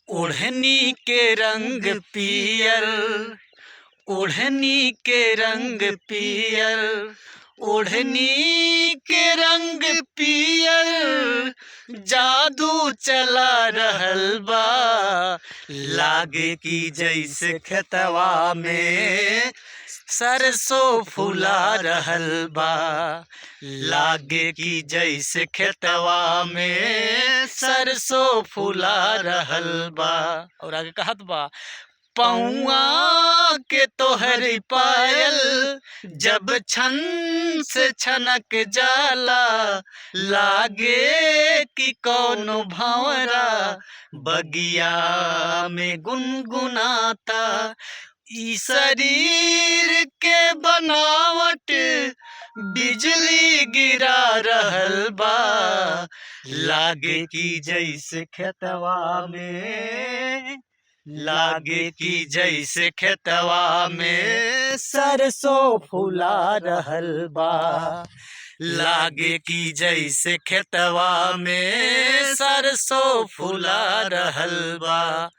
ओढ़नी के रंग पियर, ओढ़नी के रंग पियर, ओढ़नी के रंग पियर, जादू चला रहल बा। लागे की जैसे खेतवा में सरसों फुला रहल बा। लागे की जैसे खेतवा में सरसों फुला रहल बा। और आगे कहत बा, पौआ के तोहरी पायल जब छन से छनक जाला, लागे कि कौनो भंवरा बगिया में गुनगुनाता। ई शरीर के बनावट बिजली गिरा रहल बा। लागे की जैसे खेतवा में, लागे की जैसे खेतवा में सरसों फुला रहल बा। लागे की जैसे खेतवा में सरसों फुला रहल बा।